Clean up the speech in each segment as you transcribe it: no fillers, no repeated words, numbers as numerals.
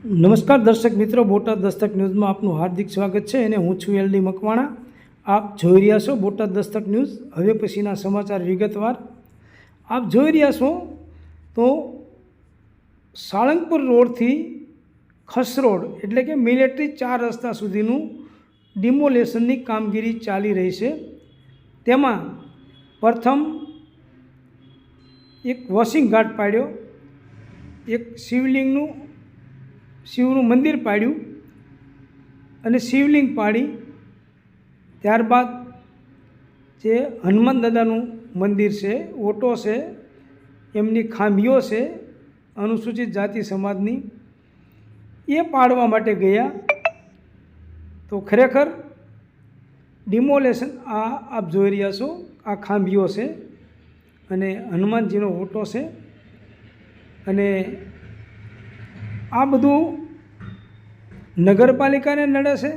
નમસ્કાર દર્શક મિત્રો, બોટાદ દસ્તક ન્યૂઝમાં આપનું હાર્દિક સ્વાગત છે અને હું છું એલડી મકવાણા. આપ જોઈ રહ્યા છો બોટાદ દસ્તક ન્યૂઝ. હવે પછીના સમાચાર વિગતવાર આપ જોઈ રહ્યા છો તો સાળંગપુર રોડથી ખસરોડ એટલે કે મિલિટરી 4 રસ્તા સુધીનું ડિમોલેશનની કામગીરી ચાલી રહી છે. તેમાં પ્રથમ એક વોશિંગ ઘાટ પાડ્યો, એક શિવનું મંદિર પાડ્યું અને શિવલિંગ પાડી, ત્યારબાદ જે હનુમાન દાદાનું મંદિર છે, ઓટો છે, એમની ખાંભીઓ છે અનુસૂચિત જાતિ સમાજની, એ પાડવા માટે ગયા. તો ખરેખર ડિમોલેશન આપ જોઈ રહ્યા છો, આ ખાંભીઓ છે અને હનુમાનજીનો ઓટો છે અને આ બધું નગરપાલિકાને નડે છે,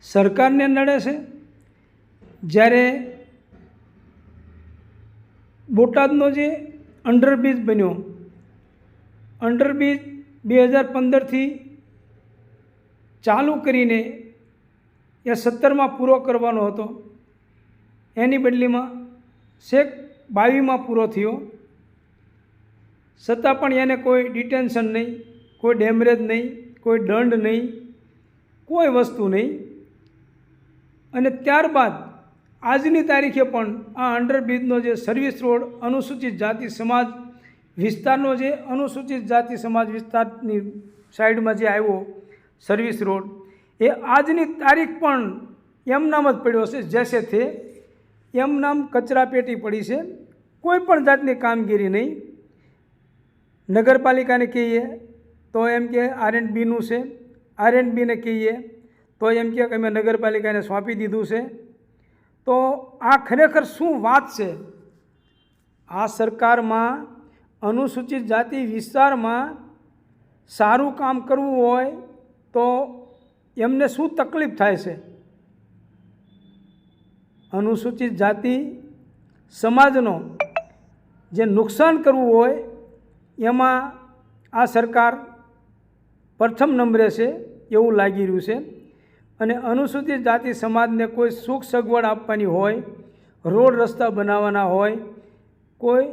સરકારને નડે છે. જ્યારે બોટાદનો જે અંડરબ્રિજ બન્યો, અંડરબ્રિજ 2015થી ચાલુ કરીને એ 17માં પૂરો કરવાનો હતો, એની બદલીમાં છેક 22માં પૂરો થયો, છતાં પણ એને કોઈ ડિટેન્શન નહીં, કોઈ ડેમરેજ નહીં, કોઈ દંડ નહીં, કોઈ વસ્તુ નહીં. અને ત્યારબાદ આજની તારીખે પણ આ અંડરબ્રિજનો જે સર્વિસ રોડ અનુસૂચિત જાતિ સમાજ વિસ્તારનો, જે અનુસૂચિત જાતિ સમાજ વિસ્તારની સાઈડમાં જે આવ્યો સર્વિસ રોડ, એ આજની તારીખ પણ એમ નામ જ પડ્યો છે, જેસે થે એમ નામ કચરા પેટી પડી છે. કોઈ પણ જાતની કામગીરી નહીં. નગરપાલિકાને કહીએ તો એમ કે R&Bનું છે, R&Bને કહીએ તો એમ કે અમે નગરપાલિકાને સોંપી દીધું છે. તો આ ખરેખર શું વાત છે? આ સરકારમાં અનુસૂચિત જાતિ વિસ્તારમાં સારું કામ કરવું હોય તો એમને શું તકલીફ થાય છે? અનુસૂચિત જાતિ સમાજનો જે નુકસાન કરવું હોય એમાં આ સરકાર પ્રથમ નંબરે છે એવું લાગી રહ્યું છે. અને અનુસૂચિત જાતિ સમાજને કોઈ સુખ સગવડ આપવાની હોય, રોડ રસ્તા બનાવવાના હોય, કોઈ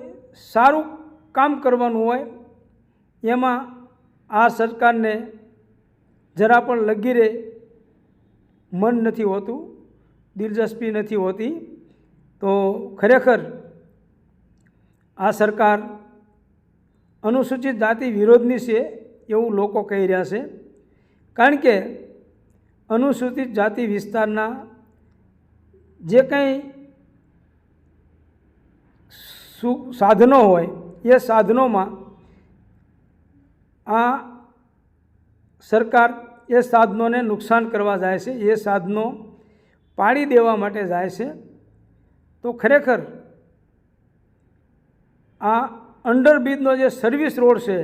સારું કામ કરવાનું હોય, એમાં આ સરકારને જરા પણ લગીરે મન નથી હોતું, દિલચસ્પી નથી હોતી. તો ખરેખર આ સરકાર અનુસૂચિત જાતિ વિરોધની છે એવું લોકો કહી રહ્યા છે. કારણ કે અનુસૂચિત જાતિ વિસ્તારના જે કંઈ સાધનો હોય એ સાધનોમાં આ સરકાર એ સાધનોને નુકસાન કરવા જાય છે, એ સાધનો પાડી દેવા માટે જાય છે. તો ખરેખર આ અંડરબ્રિજનો જે સર્વિસ રોડ છે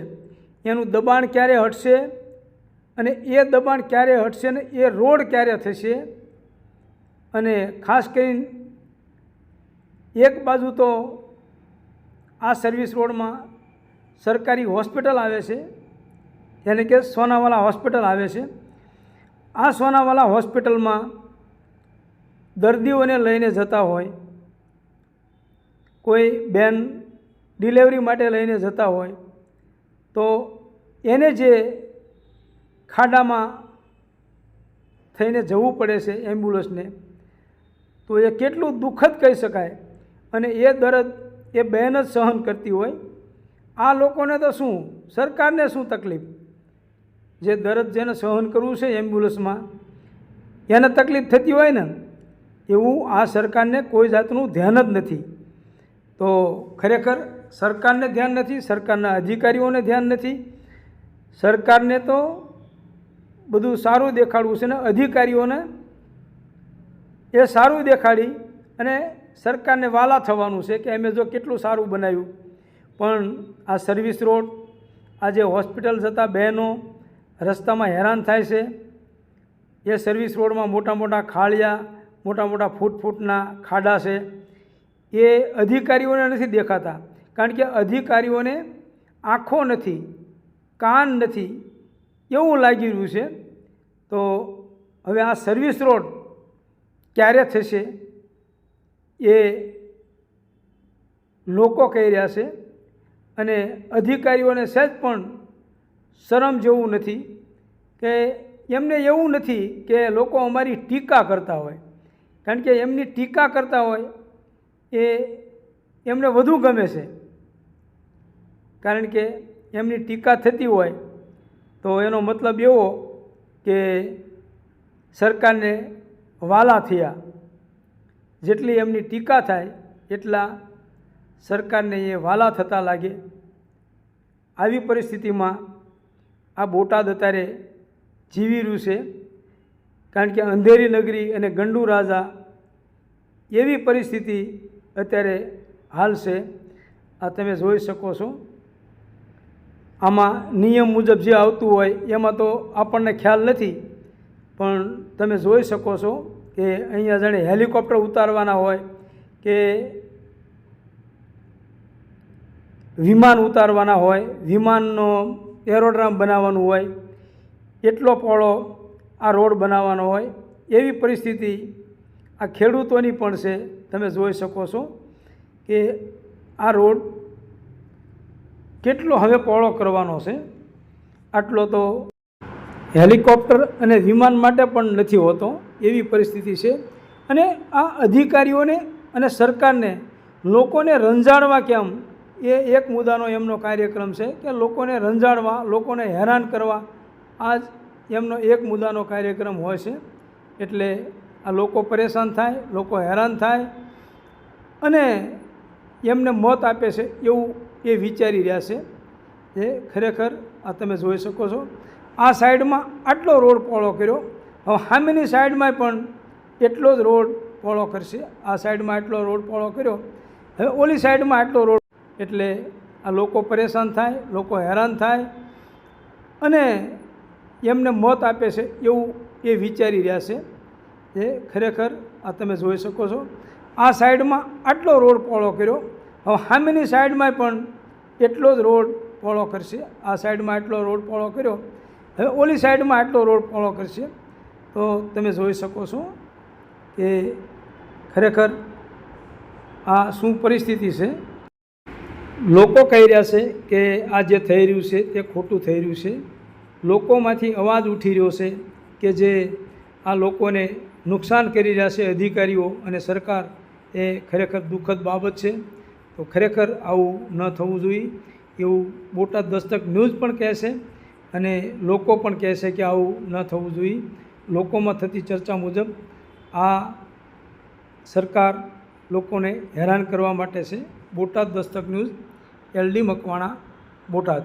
એનું દબાણ ક્યારે હટશે અને એ દબાણ ક્યારે હટશે ને એ રોડ ક્યારે થશે? અને ખાસ કરીને એક બાજુ તો આ સર્વિસ રોડમાં સરકારી હોસ્પિટલ આવે છે, યાની કે સોનાવાલા હોસ્પિટલ આવે છે. આ સોનાવાલા હોસ્પિટલમાં દર્દીઓને લઈને જતા હોય, કોઈ બેન ડિલિવરી માટે લઈને જતા હોય તો એને જે ખાડામાં થઈને જવું પડે છે એમ્બ્યુલન્સને, તો એ કેટલું દુઃખદ કહી શકાય. અને એ દર્દ એ બહેન જ સહન કરતી હોય. આ લોકોને તો શું, સરકારને શું તકલીફ? જે દર્દ જેને સહન કરવું છે એમ્બ્યુલન્સમાં, એને તકલીફ થતી હોય ને, એવું આ સરકારને કોઈ જાતનું ધ્યાન જ નથી. તો ખરેખર સરકારને ધ્યાન નથી, સરકારના અધિકારીઓને ધ્યાન નથી. સરકારને તો બધું સારું દેખાડવું છે ને અધિકારીઓને એ સારું દેખાડી અને સરકારને વાલા થવાનું છે કે અમે જો કેટલું સારું બનાવ્યું. પણ આ સર્વિસ રોડ, આ જે હોસ્પિટલ જતા બહેનો રસ્તામાં હેરાન થાય છે, એ સર્વિસ રોડમાં મોટા મોટા ખાળિયા, મોટા મોટા ફૂટના ખાડા છે, એ અધિકારીઓને નથી દેખાતા. કારણ કે અધિકારીઓને આંખો નથી, કાન નથી, એવું લાગી રહ્યું છે. તો હવે આ સર્વિસ રોડ ક્યારે થશે એ લોકો કહી રહ્યા છે, અને અધિકારીઓને સહેજ પણ શરમ જેવું નથી કે એમને એવું નથી કે લોકો અમારી ટીકા કરતા હોય, કારણ કે એમની ટીકા કરતા હોય એ એમને વધુ ગમે છે, કારણ કે એમની ટીકા થતી હોય તો એનો મતલબ એવો કે સરકારને વાલા થયા. જેટલી એમની ટીકા થાય એટલા સરકારને એ વાલા થતા લાગે. આવી પરિસ્થિતિમાં આ બોટાદ અત્યારે જીવી રહ્યું છે, કારણ કે અંધેરી નગરી અને ગંડુ રાજા એવી પરિસ્થિતિ અત્યારે હાલ છે. આ તમે જોઈ શકો છો. આમાં નિયમ મુજબ જે આવતું હોય એમાં તો આપણને ખ્યાલ નથી, પણ તમે જોઈ શકો છો કે અહીંયા જાણે હેલિકોપ્ટર ઉતારવાના હોય કે વિમાન ઉતારવાના હોય, વિમાનનો એરોડ્રામ બનાવવાનું હોય, એટલો પહોળો આ રોડ બનાવવાનો હોય. એવી પરિસ્થિતિ આ ખેડૂતોની પણ છે. તમે જોઈ શકો છો કે આ રોડ કેટલો હવે પહોળો કરવાનો છે. આટલો તો હેલિકોપ્ટર અને વિમાન માટે પણ નથી હોતો, એવી પરિસ્થિતિ છે. અને આ અધિકારીઓને અને સરકારને લોકોને રંજાડવા કેમ, એ એક મુદ્દાનો એમનો કાર્યક્રમ છે કે લોકોને રંજાડવા, લોકોને હેરાન કરવા, આ જ એમનો એક મુદ્દાનો કાર્યક્રમ હોય છે. એટલે આ લોકો પરેશાન થાય, લોકો હેરાન થાય અને એમને મત આપે છે એવું એ વિચારી રહ્યા છે. એ ખરેખર આ તમે જોઈ શકો છો. આ સાઈડમાં આટલો રોડ પહોળો કર્યો, હવે સામેની સાઈડમાં પણ એટલો જ રોડ પહોળો કરશે. આ સાઈડમાં આટલો રોડ પહોળો કર્યો, હવે ઓલી સાઈડમાં આટલો રોડ. એટલે આ લોકો પરેશાન થાય, લોકો હેરાન થાય અને એમને મત આપે છે એવું એ વિચારી રહ્યા છે. એ ખરેખર આ તમે જોઈ શકો છો. આ સાઈડમાં આટલો રોડ પહોળો કર્યો, હવે સામેની સાઈડમાં પણ એટલો જ રોડ પહોળો કરશે. આ સાઈડમાં આટલો રોડ પહોળો કર્યો, હવે ઓલી સાઈડમાં આટલો રોડ પહોળો કરશે. તો તમે જોઈ શકો છો કે ખરેખર આ શું પરિસ્થિતિ છે. લોકો કહી રહ્યા છે કે આ જે થઈ રહ્યું છે તે ખોટું થઈ રહ્યું છે. લોકોમાંથી અવાજ ઉઠી રહ્યો છે કે જે આ લોકોને નુકસાન કરી રહ્યા છે અધિકારીઓ અને સરકાર, એ ખરેખર દુઃખદ બાબત છે. તો ખરેખર આવું ન થવું જોઈએ એવું બોટાદ દસ્તક ન્યૂઝ પણ કહે છે અને લોકો પણ કહે છે કે આવું ન થવું જોઈએ. લોકોમાં થતી ચર્ચા મુજબ આ સરકાર લોકોને હેરાન કરવા માટે છે. Botad Dastak news, LD Makwana, Botad.